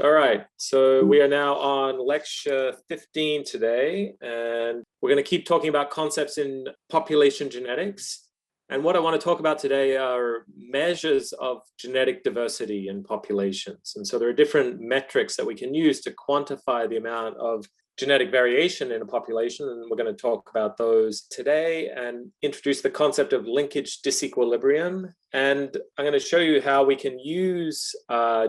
All right, so we are now on lecture 15 today, and we're going to keep talking about concepts in population genetics. And what I want to talk about today are measures of genetic diversity in populations. And so there are different metrics that we can use to quantify the amount of genetic variation in a population, and we're going to talk about those today and introduce the concept of linkage disequilibrium. And I'm going to show you how we can use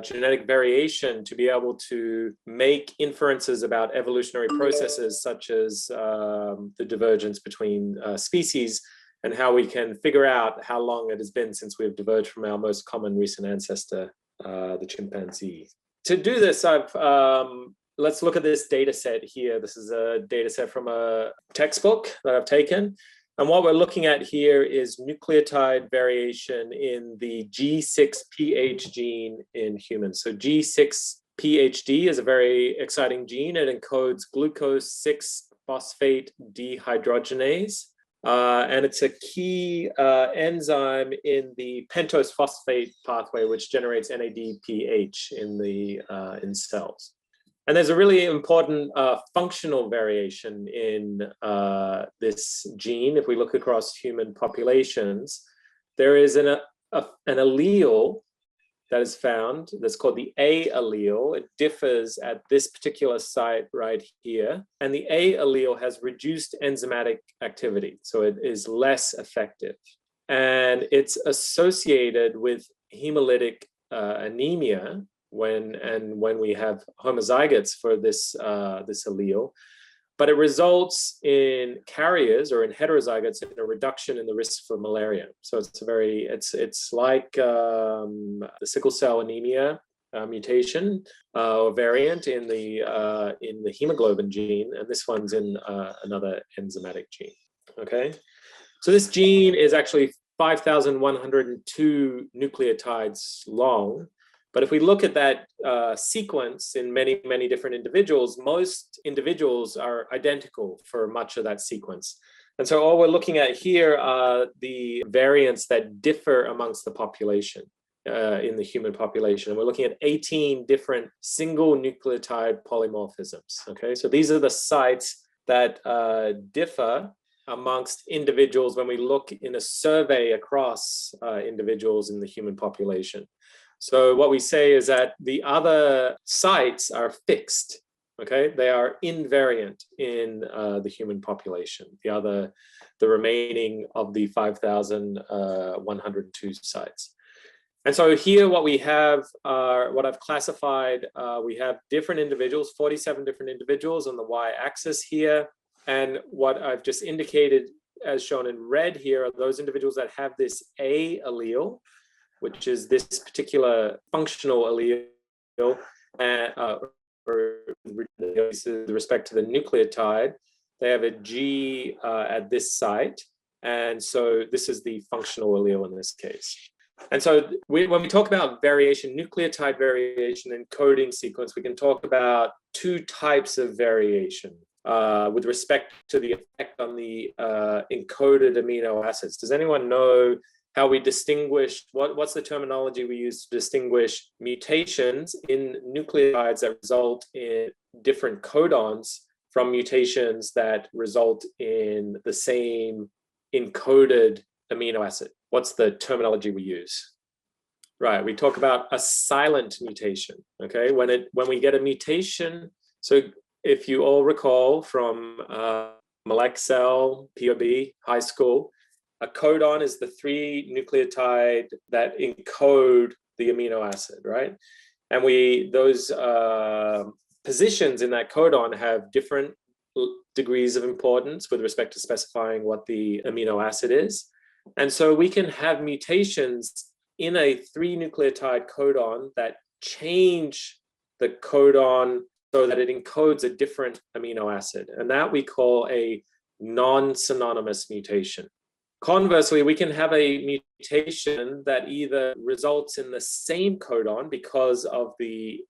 genetic variation to be able to make inferences about evolutionary processes such as the divergence between species, and how we can figure out how long it has been since we have diverged from our most common recent ancestor, the chimpanzee. To do this, let's look at this data set here. This is a data set from a textbook that I've taken. And what we're looking at here is nucleotide variation in the G6PH gene in humans. So G6PHD is a very exciting gene. It encodes glucose 6-phosphate dehydrogenase. And it's a key enzyme in the pentose phosphate pathway, which generates NADPH in cells. And there's a really important functional variation in this gene. If we look across human populations, there is an allele that is found that's called the A allele. It differs at this particular site right here. And the A allele has reduced enzymatic activity, so it is less effective. And it's associated with hemolytic anemia when we have homozygotes for this allele, but it results in carriers or in heterozygotes in a reduction in the risk for malaria. So it's like the sickle cell anemia mutation or variant in the hemoglobin gene, and this one's in another enzymatic gene. Okay, so this gene is actually 5,102 nucleotides long. But if we look at that sequence in many, many different individuals, most individuals are identical for much of that sequence. And so all we're looking at here are the variants that differ amongst the population, in the human population. And we're looking at 18 different single nucleotide polymorphisms. Okay, so these are the sites that differ amongst individuals when we look in a survey across individuals in the human population. So what we say is that the other sites are fixed, okay? They are invariant in the human population, the remaining of the 5,102 sites. And so here what we have are, what I've classified, we have different individuals, 47 different individuals on the y-axis here. And what I've just indicated as shown in red here are those individuals that have this A allele, which is this particular functional allele, with respect to the nucleotide. They have a G at this site, and so this is the functional allele in this case. And so when we talk about variation, nucleotide variation in coding sequence, we can talk about two types of variation with respect to the effect on the encoded amino acids. Does anyone know how we distinguish, what's the terminology we use to distinguish mutations in nucleotides that result in different codons from mutations that result in the same encoded amino acid? What's the terminology we use? Right, we talk about a silent mutation, okay? When we get a mutation, so if you all recall from Molex POB, high school, a codon is the 3 nucleotide that encode the amino acid, right? And those positions in that codon have different degrees of importance with respect to specifying what the amino acid is. And so we can have mutations in a 3 nucleotide codon that change the codon so that it encodes a different amino acid. And that we call a non-synonymous mutation. Conversely, we can have a mutation that either results in the same codon because of the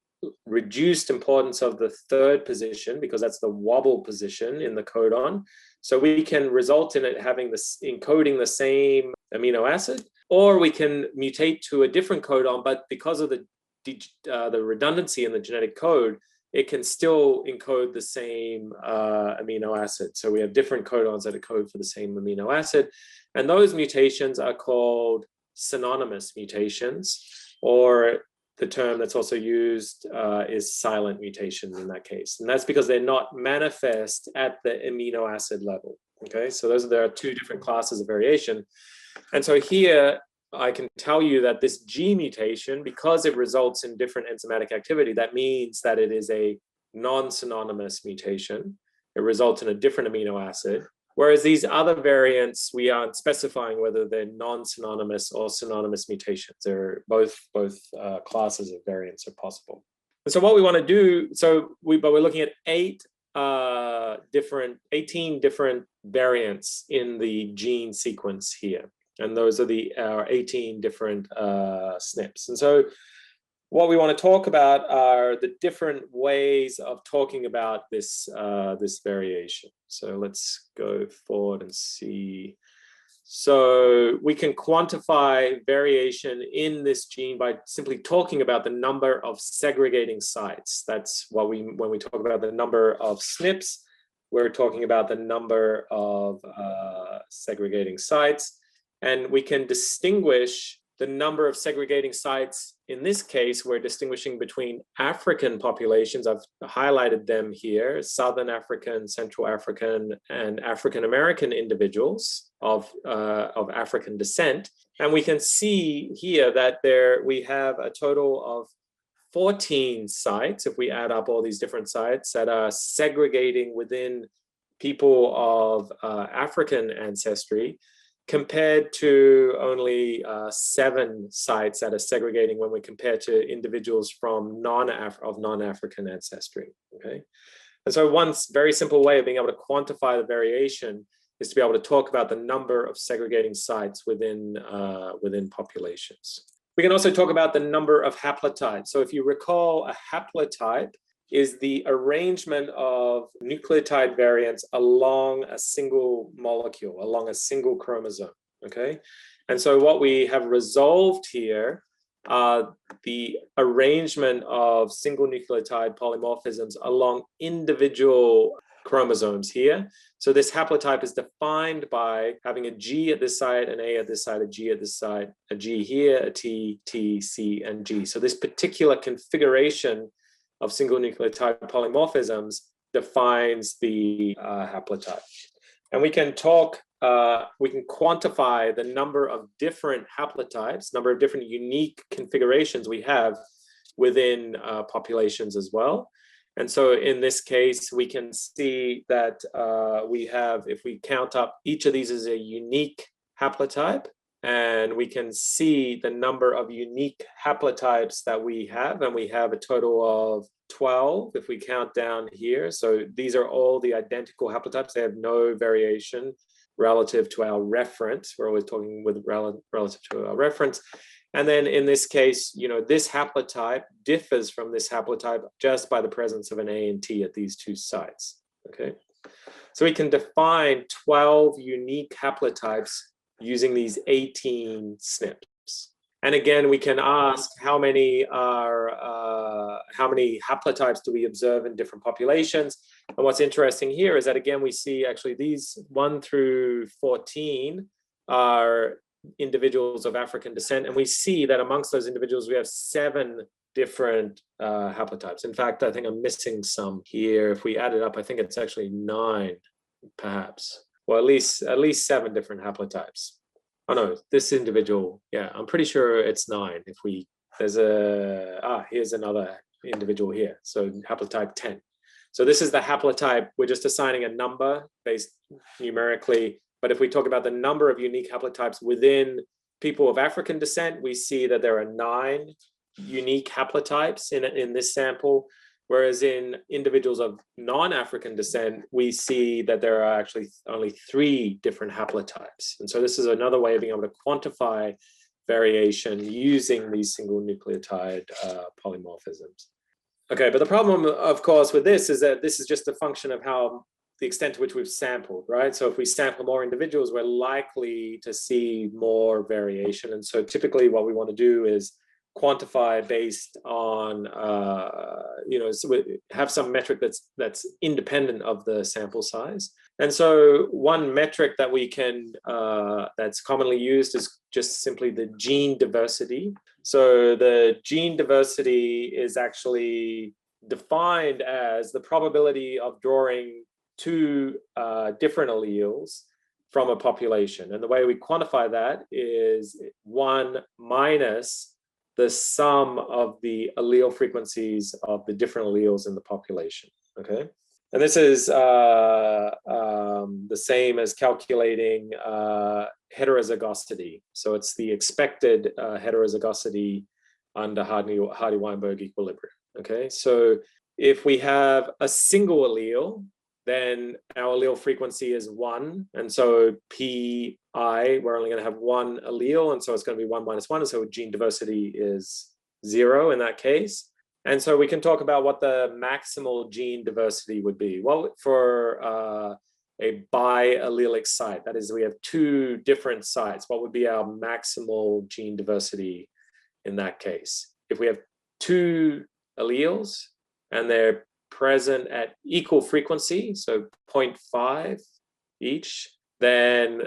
reduced importance of the 3rd position, because that's the wobble position in the codon. So we can result in it having encoding the same amino acid, or we can mutate to a different codon, but because of the the redundancy in the genetic code, it can still encode the same amino acid. So we have different codons that code for the same amino acid. And those mutations are called synonymous mutations, or the term that's also used is silent mutations in that case. And that's because they're not manifest at the amino acid level. Okay, so there are two different classes of variation. And so here, I can tell you that this G mutation, because it results in different enzymatic activity, that means that it is a non-synonymous mutation. It results in a different amino acid. Whereas these other variants, we aren't specifying whether they're non-synonymous or synonymous mutations. They're both classes of variants are possible. And so what we want to do, but we're looking at 18 different variants in the gene sequence here. And those are our 18 different SNPs. And so what we want to talk about are the different ways of talking about this, this variation. So let's go forward and see. So we can quantify variation in this gene by simply talking about the number of segregating sites. That's what when we talk about the number of SNPs, we're talking about the number of segregating sites. And we can distinguish the number of segregating sites. In this case, we're distinguishing between African populations. I've highlighted them here: Southern African, Central African, and African American individuals of African descent. And we can see here that we have a total of 14 sites, if we add up all these different sites, that are segregating within people of African ancestry, compared to only 7 sites that are segregating when we compare to individuals from non-African ancestry. Okay, and so one very simple way of being able to quantify the variation is to be able to talk about the number of segregating sites within populations. We can also talk about the number of haplotypes. So if you recall, a haplotype is the arrangement of nucleotide variants along a single molecule, along a single chromosome, okay? And so what we have resolved here are the arrangement of single nucleotide polymorphisms along individual chromosomes here. So this haplotype is defined by having a G at this side, an A at this side, a G at this side, a G here, a T, T, C, and G. So this particular configuration of single nucleotide polymorphisms defines the haplotype. And we can quantify the number of different haplotypes, number of different unique configurations we have within populations as well. And so in this case, we can see that we have, if we count up, each of these is a unique haplotype, and we can see the number of unique haplotypes that we have, and we have a total of 12 if we count down here. So these are all the identical haplotypes. They have no variation relative to our reference. We're always talking with relative to our reference. And then in this case, this haplotype differs from this haplotype just by the presence of an A and T at these two sites, okay? So we can define 12 unique haplotypes using these 18 SNPs. And again, we can ask how many haplotypes do we observe in different populations? And what's interesting here is that, again, we see actually these 1 through 14 are individuals of African descent. And we see that amongst those individuals, we have 7 different haplotypes. In fact, I think I'm missing some here. If we add it up, I think it's actually 9, perhaps. Well, at least 7 different haplotypes. Oh no, this individual, yeah, I'm pretty sure it's 9. If here's another individual here. So haplotype 10. So this is the haplotype. We're just assigning a number based numerically. But if we talk about the number of unique haplotypes within people of African descent, we see that there are 9 unique haplotypes in this sample. Whereas in individuals of non-African descent, we see that there are actually only 3 different haplotypes. And so this is another way of being able to quantify variation using these single nucleotide polymorphisms. Okay, but the problem, of course, with this is that this is just a function of the extent to which we've sampled, right? So if we sample more individuals, we're likely to see more variation. And so typically what we want to do is quantify based on, so we have some metric that's independent of the sample size. And so one metric that we can, that's commonly used is just simply the gene diversity. So the gene diversity is actually defined as the probability of drawing two different alleles from a population. And the way we quantify that is 1 minus the sum of the allele frequencies of the different alleles in the population, okay? And this is the same as calculating heterozygosity. So it's the expected heterozygosity under Hardy-Weinberg equilibrium, okay? So if we have a single allele, then our allele frequency is 1. And so Pi, we're only going to have one allele. And so it's going to be 1 minus 1. And so gene diversity is 0 in that case. And so we can talk about what the maximal gene diversity would be. Well, for a biallelic site, that is, we have two different sites, what would be our maximal gene diversity in that case? If we have two alleles and they're present at equal frequency, so 0.5 each, then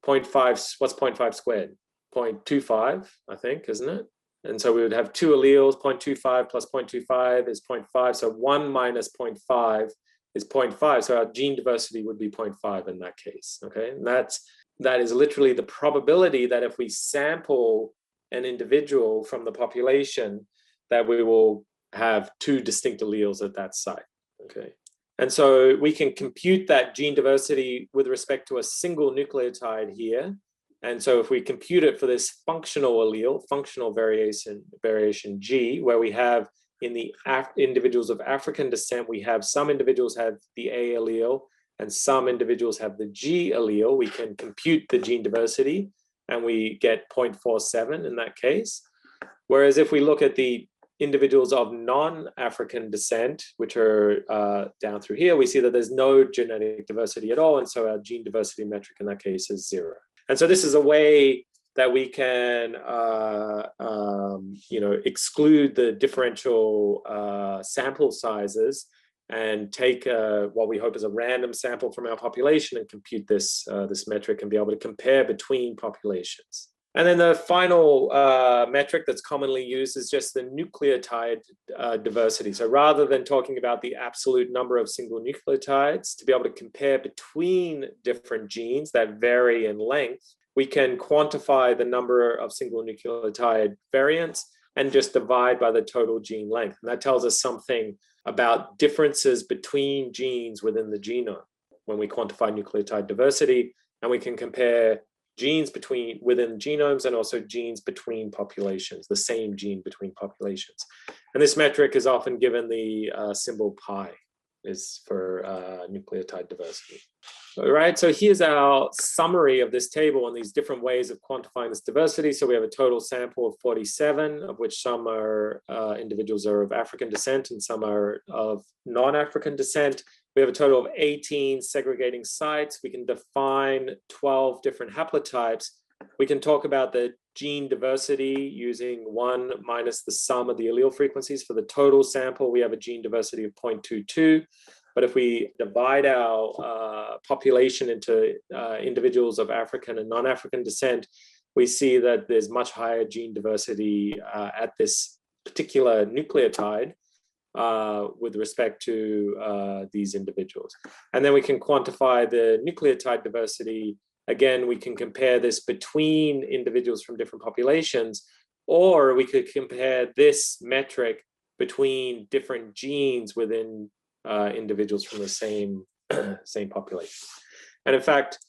0.5, what's 0.5 squared? 0.25, I think, isn't it? And so we would have two alleles, 0.25 plus 0.25 is 0.5. So 1 minus 0.5 is 0.5. So our gene diversity would be 0.5 in that case, okay? And that is literally the probability that if we sample an individual from the population, that we will have two distinct alleles at that site, okay? And so we can compute that gene diversity with respect to a single nucleotide here. And so if we compute it for this functional allele, functional variation G, where we have in the individuals of African descent, we have some individuals have the A allele and some individuals have the G allele, we can compute the gene diversity and we get 0.47 in that case. Whereas if we look at the individuals of non-African descent, which are down through here, we see that there's no genetic diversity at all. And so our gene diversity metric in that case is 0. And so this is a way that we can, exclude the differential sample sizes and take what we hope is a random sample from our population and compute this metric and be able to compare between populations. And then the final metric that's commonly used is just the nucleotide diversity. So rather than talking about the absolute number of single nucleotides, to be able to compare between different genes that vary in length, we can quantify the number of single nucleotide variants and just divide by the total gene length. And that tells us something about differences between genes within the genome when we quantify nucleotide diversity, and we can compare genes within genomes and also genes between populations, the same gene between populations. And this metric is often given the symbol pi, is for nucleotide diversity. All right, so here's our summary of this table and these different ways of quantifying this diversity. So we have a total sample of 47, of which some are individuals are of African descent and some are of non-African descent. We have a total of 18 segregating sites. We can define 12 different haplotypes. We can talk about the gene diversity using 1 minus the sum of the allele frequencies. For the total sample, we have a gene diversity of 0.22. But if we divide our population into individuals of African and non-African descent, we see that there's much higher gene diversity at this particular nucleotide with respect to these individuals. And then we can quantify the nucleotide diversity. Again, we can compare this between individuals from different populations, or we could compare this metric between different genes within individuals from the same population. And in fact,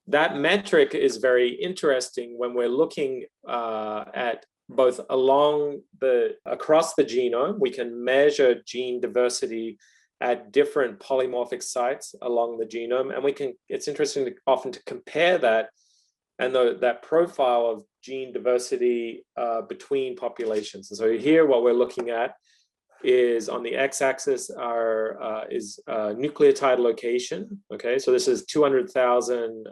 that metric is very interesting when we're looking at both across the genome. We can measure gene diversity at different polymorphic sites along the genome, and it's interesting often to compare that and that profile of gene diversity between populations. And so here what we're looking at is on the x-axis is nucleotide location. Okay, so this is 200,000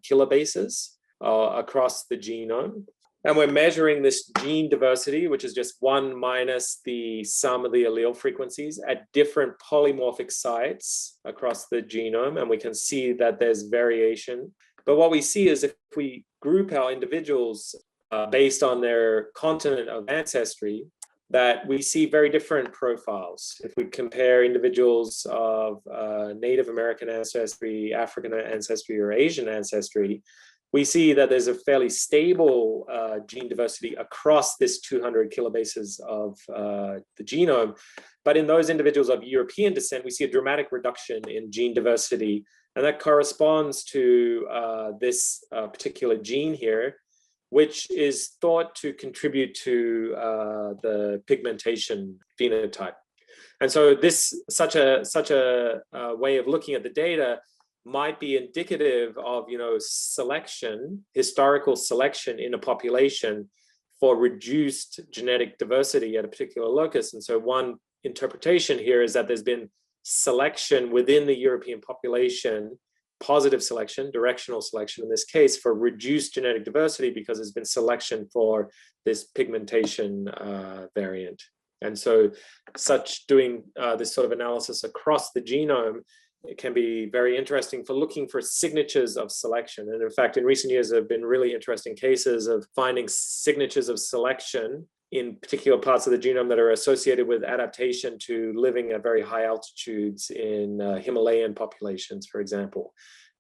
kilobases across the genome. And we're measuring this gene diversity, which is just 1 minus the sum of the allele frequencies at different polymorphic sites across the genome. And we can see that there's variation. But what we see is if we group our individuals based on their continent of ancestry, that we see very different profiles. If we compare individuals of Native American ancestry, African ancestry, or Asian ancestry, we see that there's a fairly stable gene diversity across this 200 kilobases of the genome. But in those individuals of European descent, we see a dramatic reduction in gene diversity. And that corresponds to this particular gene here, which is thought to contribute to the pigmentation phenotype. And so this such a way of looking at the data might be indicative of, selection, historical selection in a population for reduced genetic diversity at a particular locus. And so one interpretation here is that there's been selection within the European population, positive selection, directional selection in this case, for reduced genetic diversity because there's been selection for this pigmentation variant. And so doing this sort of analysis across the genome, it can be very interesting for looking for signatures of selection. And in fact, in recent years, there have been really interesting cases of finding signatures of selection in particular parts of the genome that are associated with adaptation to living at very high altitudes in Himalayan populations, for example.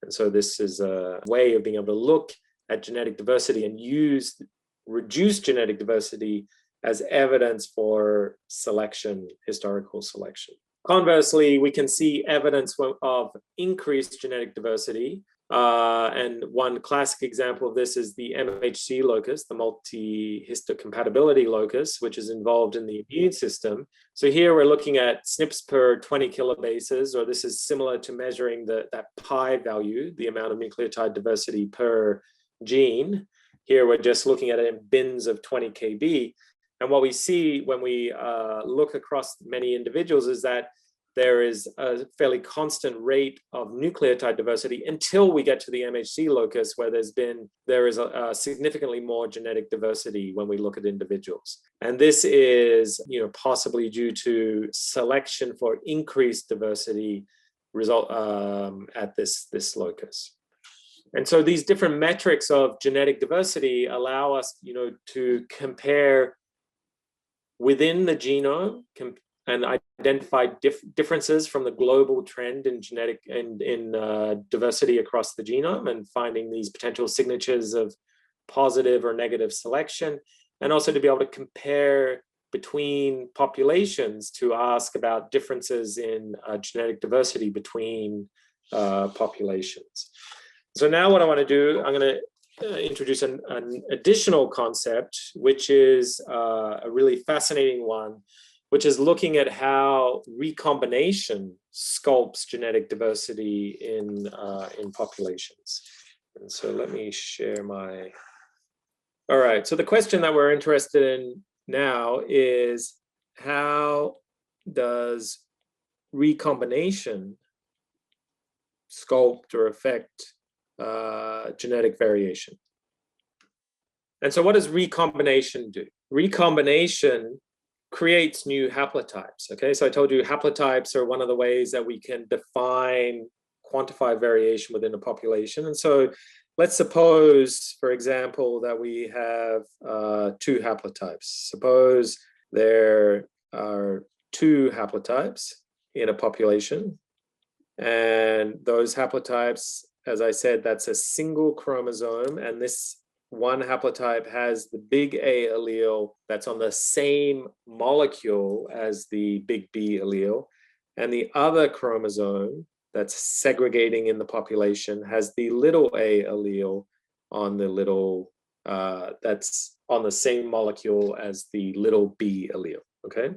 And so this is a way of being able to look at genetic diversity and use reduced genetic diversity as evidence for selection, historical selection. Conversely, we can see evidence of increased genetic diversity. And one classic example of this is the MHC locus, the multi-histocompatibility locus, which is involved in the immune system. So here we're looking at SNPs per 20 kilobases, or this is similar to measuring that pi value, the amount of nucleotide diversity per gene. Here we're just looking at it in bins of 20 kb. And what we see when we look across many individuals is that there is a fairly constant rate of nucleotide diversity until we get to the MHC locus, where there is a significantly more genetic diversity when we look at individuals. And this is, possibly due to selection for increased diversity result at this locus. And so these different metrics of genetic diversity allow us, to compare within the genome and identify differences from the global trend in genetic and in diversity across the genome, and finding these potential signatures of positive or negative selection, and also to be able to compare between populations to ask about differences in genetic diversity between populations. So now what I want to do, I'm going to introduce an additional concept, which is a really fascinating one, which is looking at how recombination sculpts genetic diversity in populations. And so let me share my... All right, so the question that we're interested in now is, how does recombination sculpt or affect genetic variation? And so what does recombination do? Recombination creates new haplotypes, okay? So I told you haplotypes are one of the ways that we can define, quantify variation within a population. And so let's suppose, for example, that we have two haplotypes. Suppose there are two haplotypes in a population, and those haplotypes, as I said, that's a single chromosome, and this one haplotype has the big A allele that's on the same molecule as the big B allele, and the other chromosome that's segregating in the population has the little a allele on the little, that's on the same molecule as the little b allele, okay?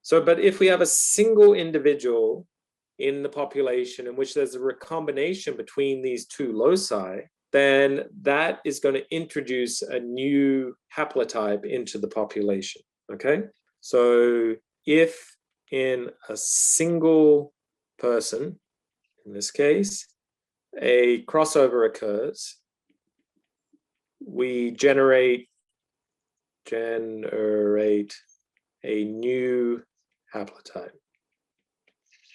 So, but if we have a single individual in the population in which there's a recombination between these two loci, then that is going to introduce a new haplotype into the population, okay? So if in a single person, in this case, a crossover occurs, we generate generate a new haplotype.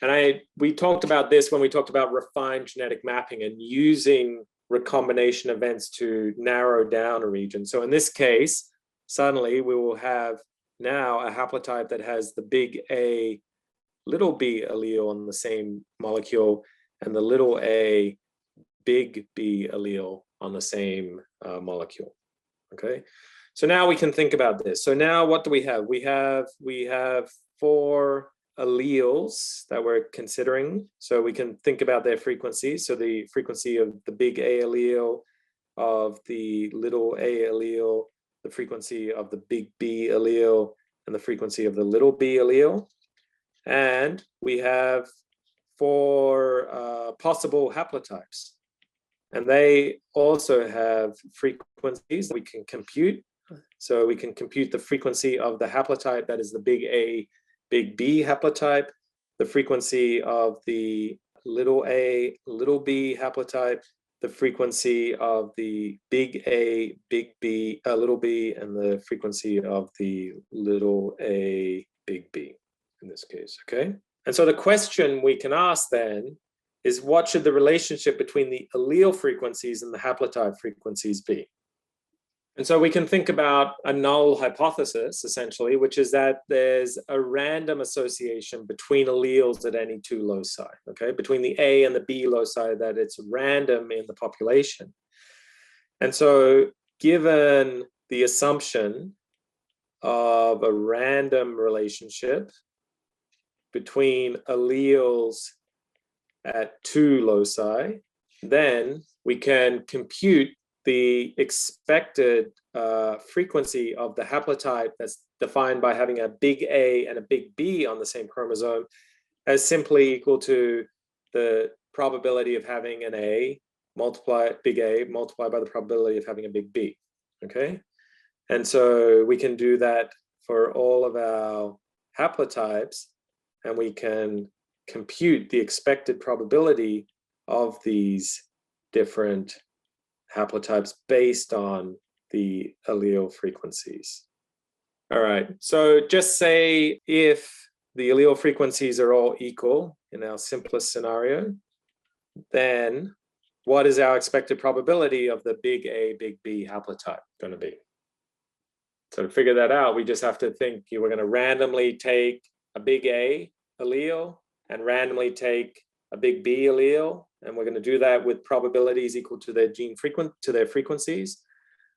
And we talked about this when we talked about refined genetic mapping and using recombination events to narrow down a region. So in this case, suddenly we will have now a haplotype that has the big A, little b allele on the same molecule and the little a, big B allele on the same molecule. Okay, so now we can think about this. So now what do we have? We have 4 alleles that we're considering. So we can think about their frequencies. So the frequency of the big A allele, of the little a allele, the frequency of the big B allele, and the frequency of the little b allele. And we have 4 possible haplotypes. And they also have frequencies that we can compute. So we can compute the frequency of the haplotype that is the big A, big B haplotype, the frequency of the little a, little b haplotype, the frequency of the big A, big B, little b, and the frequency of the little a, big B in this case, okay? And so the question we can ask then is, what should the relationship between the allele frequencies and the haplotype frequencies be? And so we can think about a null hypothesis, essentially, which is that there's a random association between alleles at any 2 loci, okay? Between the A and the B loci, that it's random in the population. And so given the assumption of a random relationship between alleles at 2 loci, then we can compute the expected frequency of the haplotype that's defined by having a big A and a big B on the same chromosome as simply equal to the probability of having an A multiplied big A multiplied by the probability of having a big B, okay? And so we can do that for all of our haplotypes, and we can compute the expected probability of these different haplotypes based on the allele frequencies. All right, so just say if the allele frequencies are all equal in our simplest scenario, then what is our expected probability of the big A, big B haplotype going to be? So to figure that out, we just have to think we're going to randomly take a big A allele and randomly take a big B allele, and we're going to do that with probabilities equal to their their frequencies.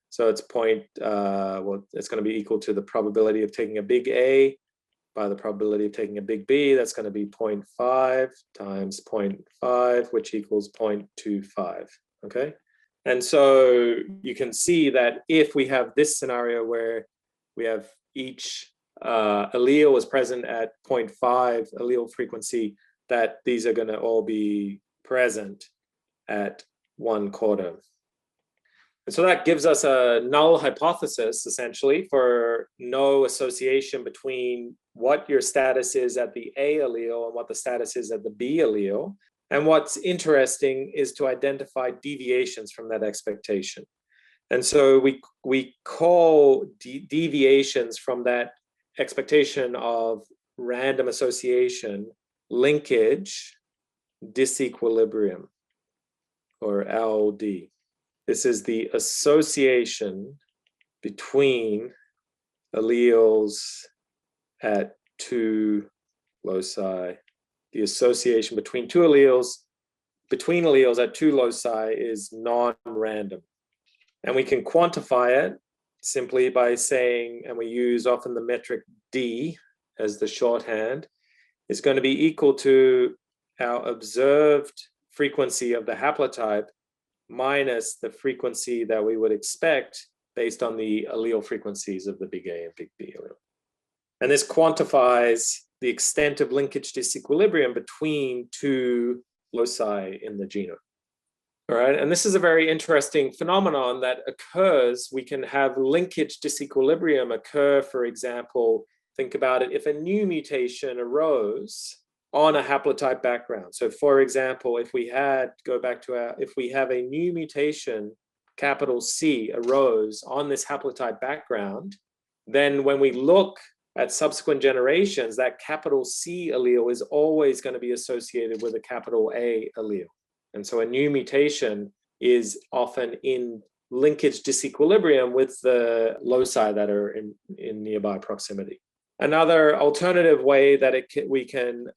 So it's it's going to be equal to the probability of taking a big A by the probability of taking a big B. That's going to be 0.5 times 0.5, which equals 0.25. Okay, and so you can see that if we have this scenario where we have each allele is present at 0.5 allele frequency, that these are going to all be present at 1/4. And so that gives us a null hypothesis, essentially, for no association between what your status is at the A allele and what the status is at the B allele. And what's interesting is to identify deviations from that expectation. And so we call deviations from that expectation of random association linkage disequilibrium, or LD. This is the association between alleles at 2 loci. The association between alleles at 2 loci is non-random. And we can quantify it simply by saying, and we use often the metric D as the shorthand, is going to be equal to our observed frequency of the haplotype minus the frequency that we would expect based on the allele frequencies of the big A and big B allele. And this quantifies the extent of linkage disequilibrium between 2 loci in the genome. All right, and this is a very interesting phenomenon that occurs. We can have linkage disequilibrium occur, for example, think about it, if a new mutation arose on a haplotype background. So for example, if we have a new mutation, capital C, arose on this haplotype background, then when we look at subsequent generations, that capital C allele is always going to be associated with a capital A allele. And so a new mutation is often in linkage disequilibrium with the loci that are in nearby proximity. Another alternative way that we can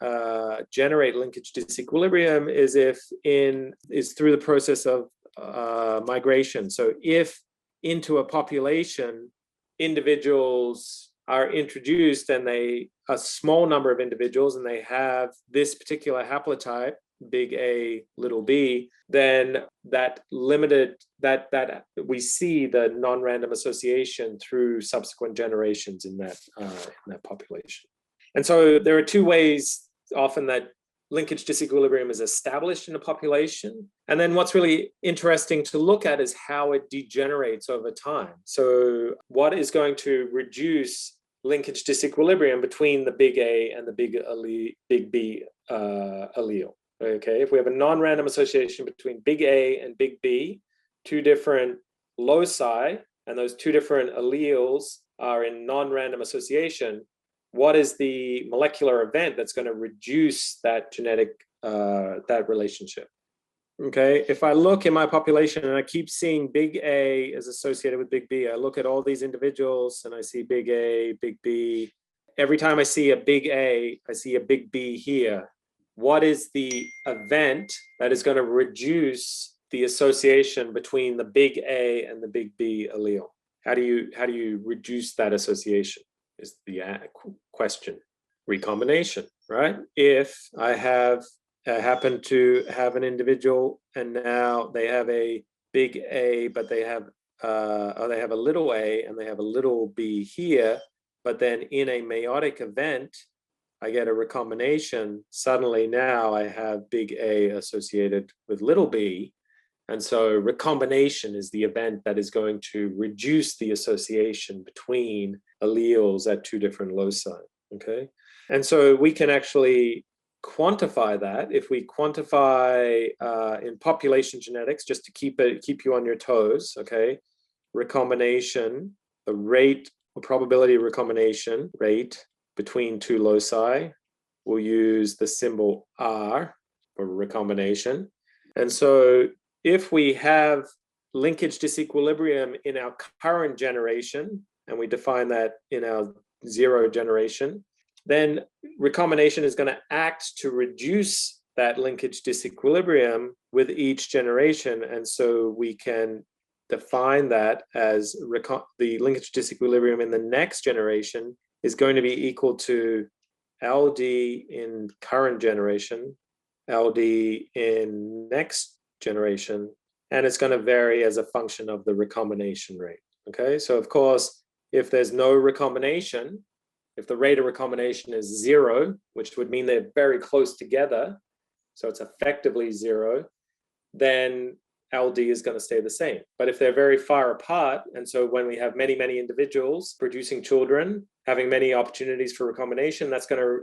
generate linkage disequilibrium is through the process of migration. So if into a population, individuals are introduced and a small number of individuals, and they have this particular haplotype, big A, little b, then that we see the non-random association through subsequent generations in that population. And so there are two ways often that linkage disequilibrium is established in a population. And then what's really interesting to look at is how it degenerates over time. So what is going to reduce linkage disequilibrium between the big A and the big B allele? Okay, if we have a non-random association between big A and big B, two different loci, and those two different alleles are in non-random association, what is the molecular event that's going to reduce that genetic, that relationship? Okay, if I look in my population and I keep seeing big A is associated with big B, I look at all these individuals and I see big A, big B. Every time I see a big A, I see a big B here. What is the event that is going to reduce the association between the big A and the big B allele? How do you reduce that association is the question. Recombination, right? If I happen to have an individual and now they have a big A, but they have a little a and they have a little b here, but then in a meiotic event, I get a recombination, suddenly now I have big A associated with little b. And so recombination is the event that is going to reduce the association between alleles at two different loci, okay? And so we can actually quantify that. If we quantify in population genetics, just to keep you on your toes, okay? Recombination, the rate or probability of recombination rate between two loci, we'll use the symbol R for recombination. And so if we have linkage disequilibrium in our current generation, and we define that in our 0 generation, then recombination is going to act to reduce that linkage disequilibrium with each generation. And so we can define that as the linkage disequilibrium in the next generation is going to be equal to LD in current generation, LD in next generation, and it's going to vary as a function of the recombination rate. Okay, so of course, if there's no recombination, if the rate of recombination is 0, which would mean they're very close together, so it's effectively 0, then LD is going to stay the same. But if they're very far apart, and so when we have many, many individuals producing children, having many opportunities for recombination, that's going to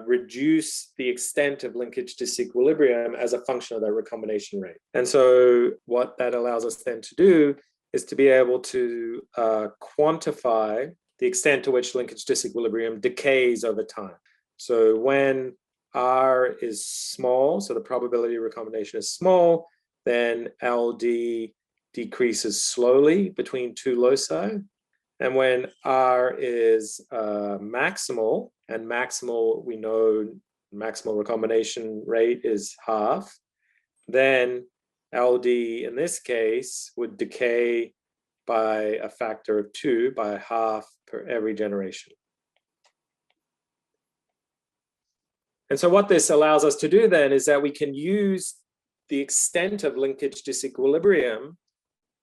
reduce the extent of linkage disequilibrium as a function of that recombination rate. And so what that allows us then to do is to be able to quantify the extent to which linkage disequilibrium decays over time. So when R is small, so the probability of recombination is small, then LD decreases slowly between two loci. And when R is maximal, and maximal, we know maximal recombination rate is half, then LD in this case would decay by a factor of 2, by half per every generation. And so what this allows us to do then is that we can use the extent of linkage disequilibrium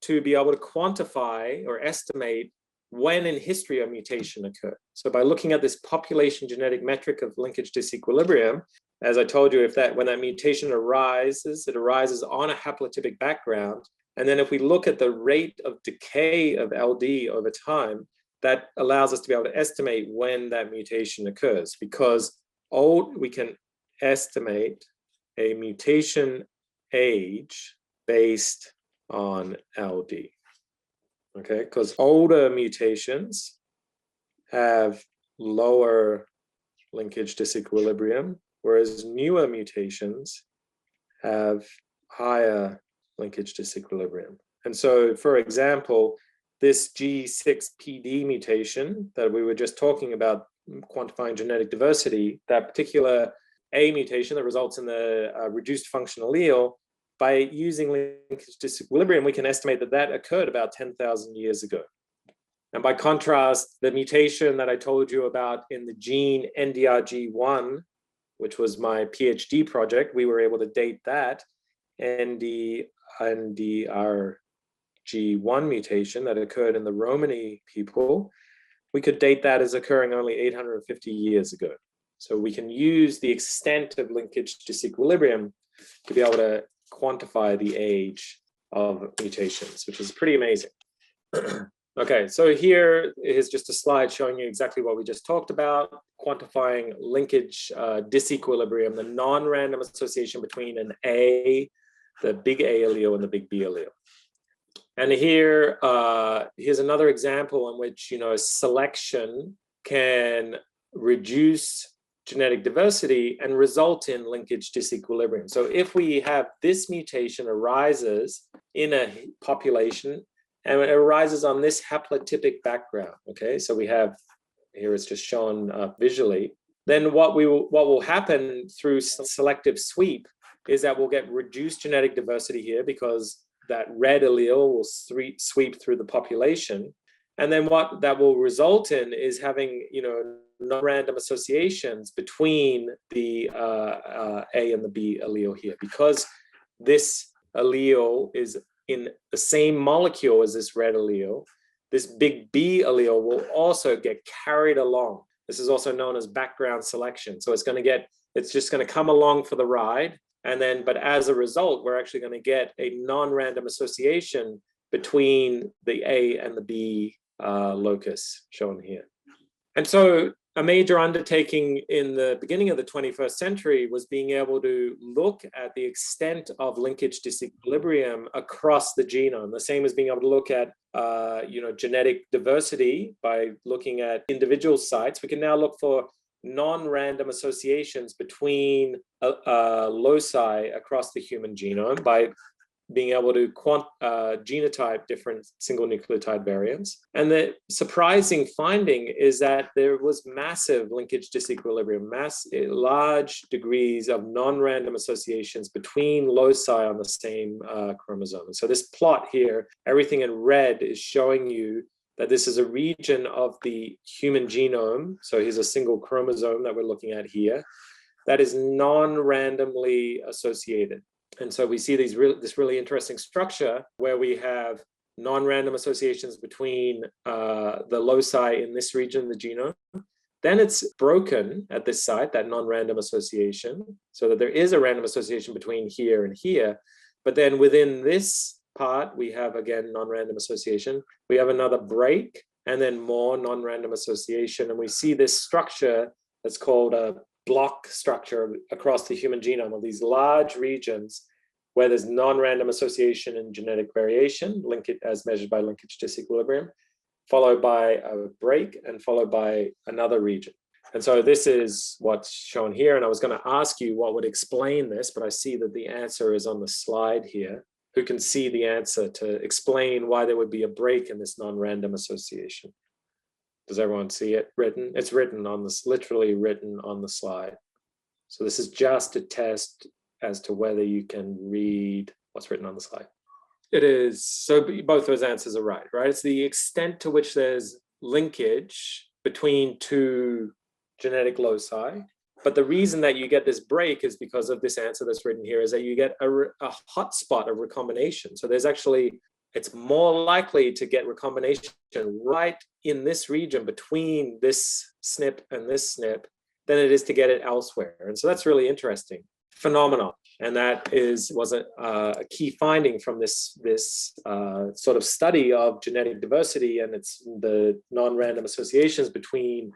to be able to quantify or estimate when in history a mutation occurred. So by looking at this population genetic metric of linkage disequilibrium, as I told you, when that mutation arises, it arises on a haplotypic background. And then if we look at the rate of decay of LD over time, that allows us to be able to estimate when that mutation occurs, because we can estimate a mutation age based on LD. Okay, because older mutations have lower linkage disequilibrium, whereas newer mutations have higher linkage disequilibrium. And so, for example, this G6PD mutation that we were just talking about, quantifying genetic diversity, that particular A mutation that results in the reduced function allele, by using linkage disequilibrium, we can estimate that that occurred about 10,000 years ago. And by contrast, the mutation that I told you about in the gene NDRG1, which was my PhD project, we were able to date that NDRG1 mutation that occurred in the Romani people. We could date that as occurring only 850 years ago. So we can use the extent of linkage disequilibrium to be able to quantify the age of mutations, which is pretty amazing. Okay, so here is just a slide showing you exactly what we just talked about, quantifying linkage disequilibrium, the non-random association between an A, the big A allele, and the big B allele. And here, here's another example in which, you know, selection can reduce genetic diversity and result in linkage disequilibrium. So if we have this mutation arises in a population, and it arises on this haplotypic background, okay? So we have, here it's just shown visually, then what will happen through selective sweep is that we'll get reduced genetic diversity here because that red allele will sweep through the population. And then what that will result in is having, you know, non-random associations between the A and the B allele here, because this allele is in the same molecule as this red allele. This big B allele will also get carried along. This is also known as background selection. So it's just going to come along for the ride. And then, but as a result, we're actually going to get a non-random association between the A and the B locus shown here. And so a major undertaking in the beginning of the 21st century was being able to look at the extent of linkage disequilibrium across the genome, the same as being able to look at you know, genetic diversity by looking at individual sites. We can now look for non-random associations between loci across the human genome by being able to genotype different single nucleotide variants. And the surprising finding is that there was massive linkage disequilibrium, large degrees of non-random associations between loci on the same chromosome. And so this plot here, everything in red is showing you that this is a region of the human genome. So here's a single chromosome that we're looking at here that is non-randomly associated. And so we see this really interesting structure where we have non-random associations between the loci in this region of the genome. Then it's broken at this site, that non-random association, so that there is a random association between here and here. But then within this part, we have, again, non-random association. We have another break and then more non-random association. And we see this structure that's called a block structure across the human genome of these large regions where there's non-random association and genetic variation, as measured by linkage disequilibrium, followed by a break and followed by another region. And so this is what's shown here. And I was going to ask you what would explain this, but I see that the answer is on the slide here. Who can see the answer to explain why there would be a break in this non-random association? Does everyone see it written? It's written on this, literally written on the slide. So this is just a test as to whether you can read what's written on the slide. It is, so both those answers are right? It's the extent to which there's linkage between two genetic loci. But the reason that you get this break is because of this answer that's written here, is that you get a hotspot of recombination. So there's actually, it's more likely to get recombination right in this region between this SNP and this SNP than it is to get it elsewhere. And so that's really interesting phenomenon. And that was a key finding from this sort of study of genetic diversity and it's the non-random associations between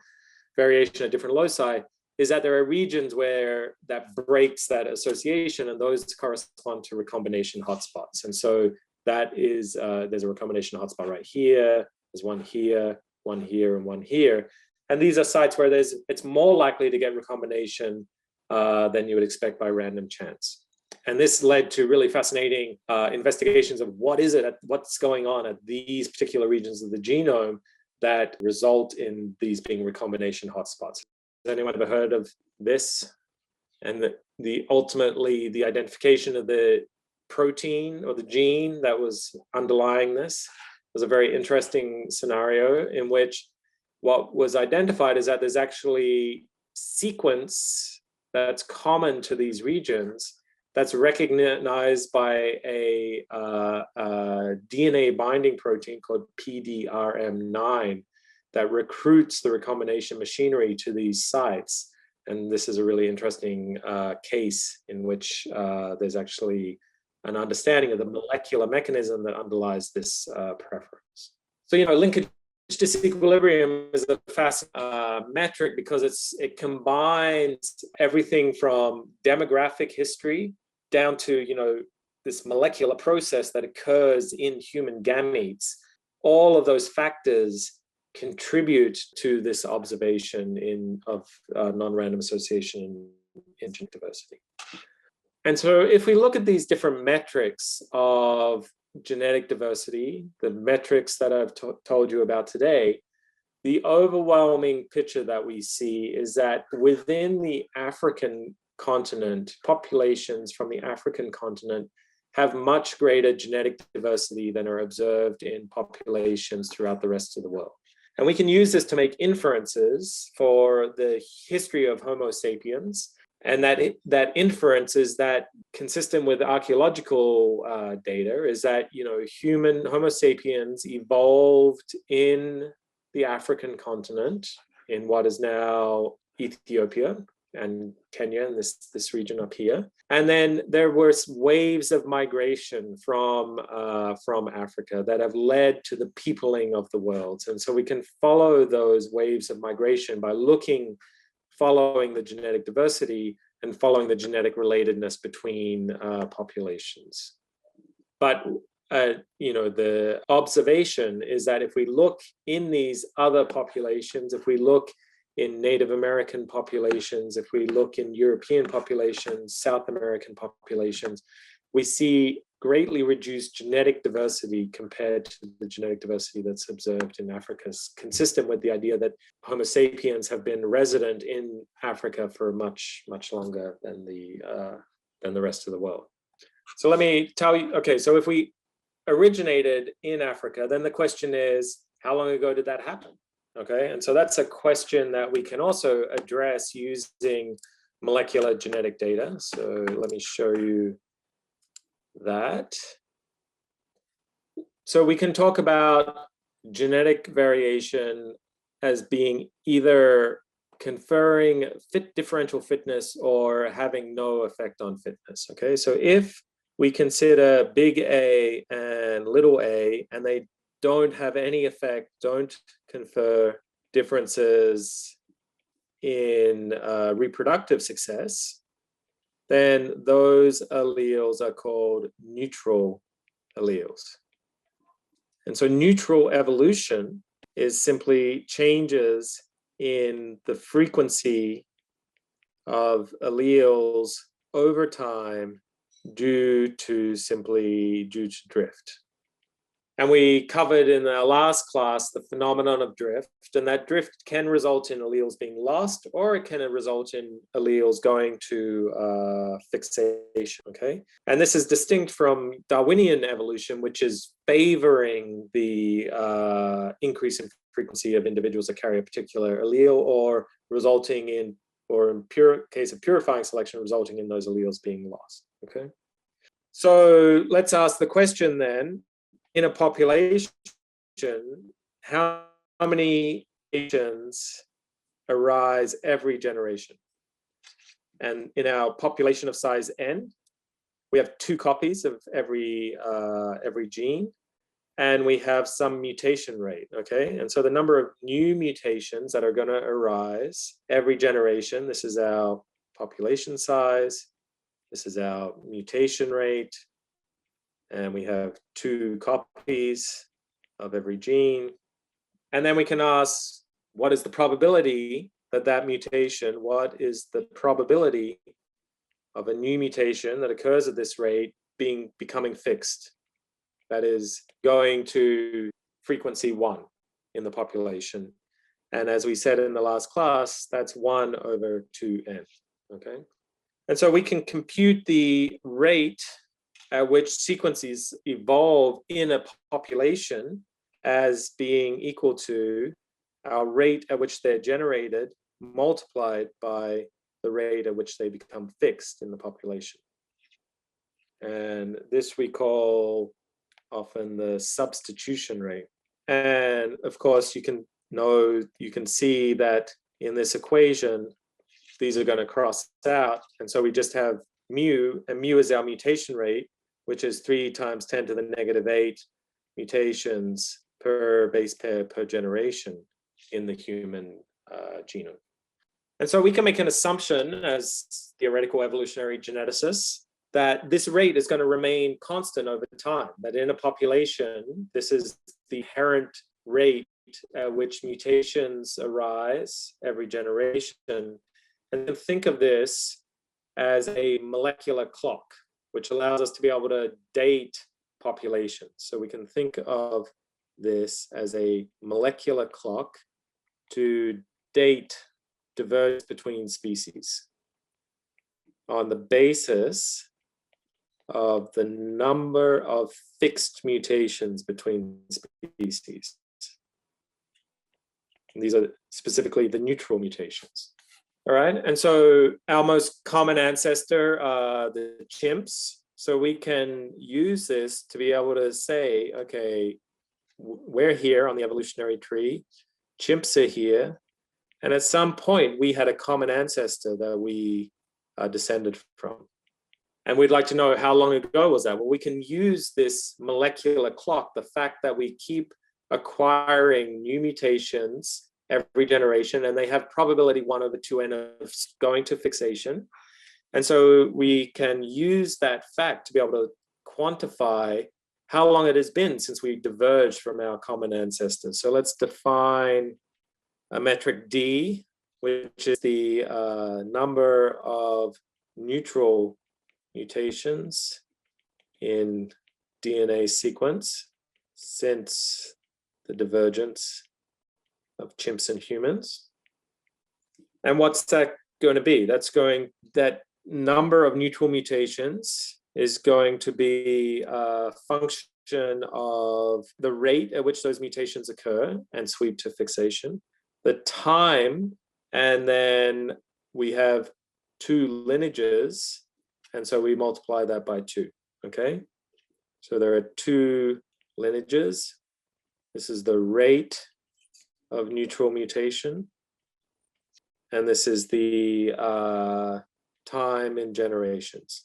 variation at different loci, is that there are regions where that breaks that association and those correspond to recombination hotspots. And so that is, there's a recombination hotspot right here, there's one here, one here and one here. And these are sites where it's more likely to get recombination than you would expect by random chance. And this led to really fascinating investigations of what's going on at these particular regions of the genome that result in these being recombination hotspots. Has anyone ever heard of this? And ultimately the identification of the protein or the gene that was underlying this was a very interesting scenario in which what was identified is that there's actually sequence that's common to these regions that's recognized by a DNA binding protein called PDRM9 that recruits the recombination machinery to these sites. And this is a really interesting case in which there's actually an understanding of the molecular mechanism that underlies this preference. So, linkage disequilibrium is a fascinating metric because it combines everything from demographic history down to, this molecular process that occurs in human gametes. All of those factors contribute to this observation of non-random association in genetic diversity. And so if we look at these different metrics of genetic diversity, the metrics that I've told you about today, the overwhelming picture that we see is that within the African continent, populations from the African continent have much greater genetic diversity than are observed in populations throughout the rest of the world. And we can use this to make inferences for the history of Homo sapiens. And that inference is that consistent with archaeological data is that, Homo sapiens evolved in the African continent in what is now Ethiopia and Kenya and this region up here. And then there were waves of migration from Africa that have led to the peopling of the world. And so we can follow those waves of migration by following the genetic diversity and following the genetic relatedness between populations. But the observation is that if we look in these other populations, if we look in Native American populations, if we look in European populations, South American populations, we see greatly reduced genetic diversity compared to the genetic diversity that's observed in Africa, consistent with the idea that Homo sapiens have been resident in Africa for much, much longer than the rest of the world. So let me tell you, okay, so if we originated in Africa, then the question is, how long ago did that happen? Okay, and so that's a question that we can also address using molecular genetic data. So let me show you that. So we can talk about genetic variation as being either conferring differential fitness or having no effect on fitness. Okay, so if we consider big A and little a, and they don't have any effect, don't confer differences in reproductive success, then those alleles are called neutral alleles. And so neutral evolution is simply changes in the frequency of alleles over time due to drift. And we covered in our last class the phenomenon of drift, and that drift can result in alleles being lost, or it can result in alleles going to fixation, okay? And this is distinct from Darwinian evolution, which is favoring the increase in frequency of individuals that carry a particular allele, or resulting in, or in case of purifying selection, resulting in those alleles being lost, okay? So let's ask the question then, in a population, how many mutations arise every generation? And in our population of size n, we have 2 copies of every gene, and we have some mutation rate, okay? And so the number of new mutations that are going to arise every generation, this is our population size, this is our mutation rate, and we have 2 copies of every gene. And then we can ask, what is the probability that mutation, what is the probability of a new mutation that occurs at this rate becoming fixed? That is going to frequency 1 in the population. And as we said in the last class, that's 1 over 2n, okay? And so we can compute the rate at which sequences evolve in a population as being equal to our rate at which they're generated multiplied by the rate at which they become fixed in the population. And this we call often the substitution rate. And of course, you can see that in this equation, these are going to cross out. And so we just have mu, and mu is our mutation rate, which is 3 times 10 to the negative 8 mutations per base pair per generation in the human genome. And so we can make an assumption as theoretical evolutionary geneticists that this rate is going to remain constant over time, that in a population, this is the inherent rate at which mutations arise every generation. And think of this as a molecular clock, which allows us to be able to date populations. So we can think of this as a molecular clock to date divergence between species on the basis of the number of fixed mutations between species. And these are specifically the neutral mutations. All right, and so our most common ancestor are the chimps. So we can use this to be able to say, okay, we're here on the evolutionary tree, chimps are here, and at some point we had a common ancestor that we descended from. And we'd like to know how long ago was that? Well, we can use this molecular clock, the fact that we keep acquiring new mutations every generation, and they have probability 1 over 2n of going to fixation. And so we can use that fact to be able to quantify how long it has been since we diverged from our common ancestors. So let's define a metric D, which is the number of neutral mutations in DNA sequence since the divergence of chimps and humans. And what's that going to be? That number of neutral mutations is going to be a function of the rate at which those mutations occur and sweep to fixation, the time, and then we have 2 lineages, and so we multiply that by 2, okay? So there are 2 lineages. This is the rate of neutral mutation, and this is the time in generations,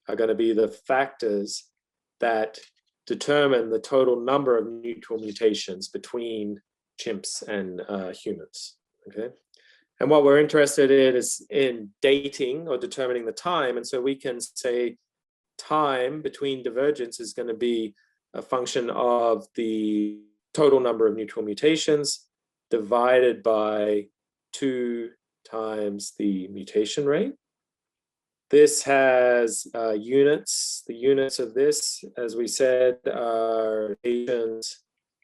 are going to be the factors that determine the total number of neutral mutations between chimps and humans, okay? And what we're interested in is in dating or determining the time, and so we can say time between divergence is going to be a function of the total number of neutral mutations divided by 2 times the mutation rate. This has units. The units of this, as we said, are mutations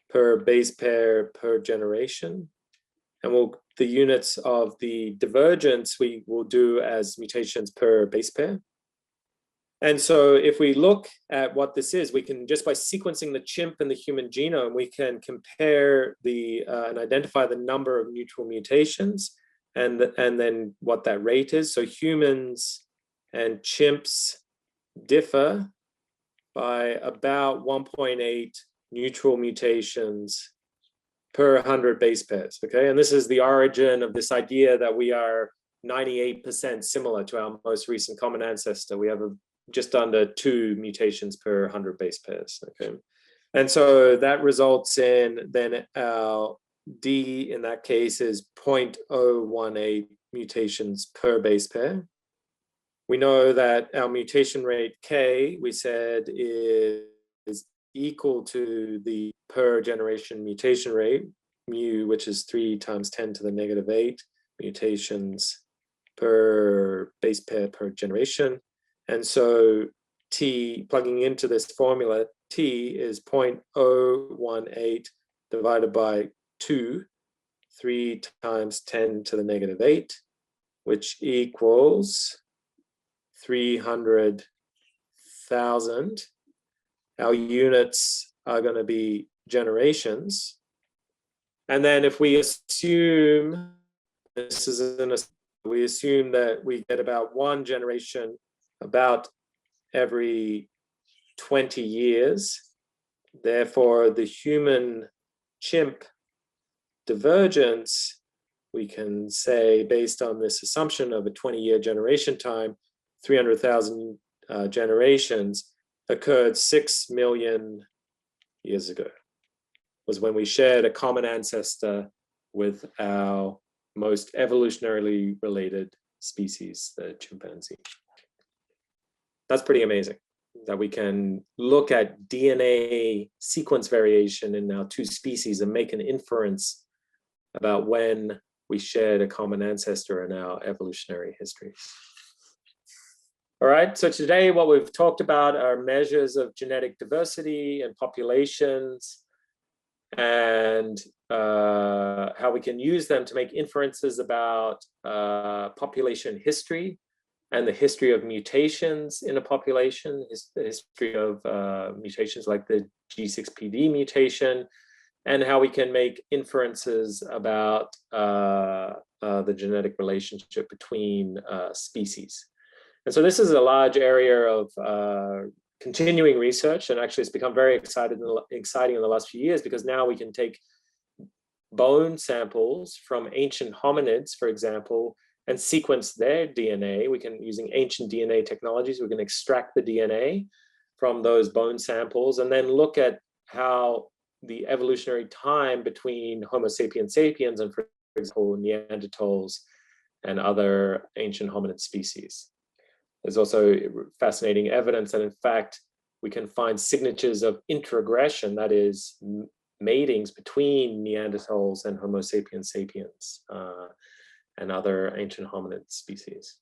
per base pair per generation. And the units of the divergence we will do as mutations per base pair. And so if we look at what this is, we can, just by sequencing the chimp and the human genome, we can compare and identify the number of neutral mutations and then what that rate is. So humans and chimps differ by about 1.8 neutral mutations per 100 base pairs, okay? And this is the origin of this idea that we are 98% similar to our most recent common ancestor. We have just under 2 mutations per 100 base pairs, okay? And so that results in then our D in that case is 0.018 mutations per base pair. We know that our mutation rate K, we said, is equal to the per generation mutation rate, mu, which is 3 times 10 to the negative 8 mutations per base pair per generation. And so T, plugging into this formula, T is 0.018 divided by 2, 3 times 10 to the negative 8, which equals 300,000. Our units are going to be generations. And then if we assume, we assume that we get about 1 generation about every 20 years. Therefore, the human chimp divergence, we can say, based on this assumption of a 20-year generation time, 300,000 generations occurred 6 million years ago, was when we shared a common ancestor with our most evolutionarily related species, the chimpanzee. That's pretty amazing that we can look at DNA sequence variation in our two species and make an inference about when we shared a common ancestor in our evolutionary history. All right, so today what we've talked about are measures of genetic diversity and populations, and how we can use them to make inferences about population history and the history of mutations in a population, the history of mutations like the G6PD mutation, and how we can make inferences about the genetic relationship between species. And so this is a large area of continuing research, and actually it's become very exciting in the last few years, because now we can take bone samples from ancient hominids, for example, and sequence their DNA. We can, using ancient DNA technologies, we can extract the DNA from those bone samples and then look at how the evolutionary time between Homo sapiens sapiens and, for example, Neanderthals and other ancient hominid species. There's also fascinating evidence that, in fact, we can find signatures of introgression, that is, matings between Neanderthals and Homo sapiens sapiens and other ancient hominid species.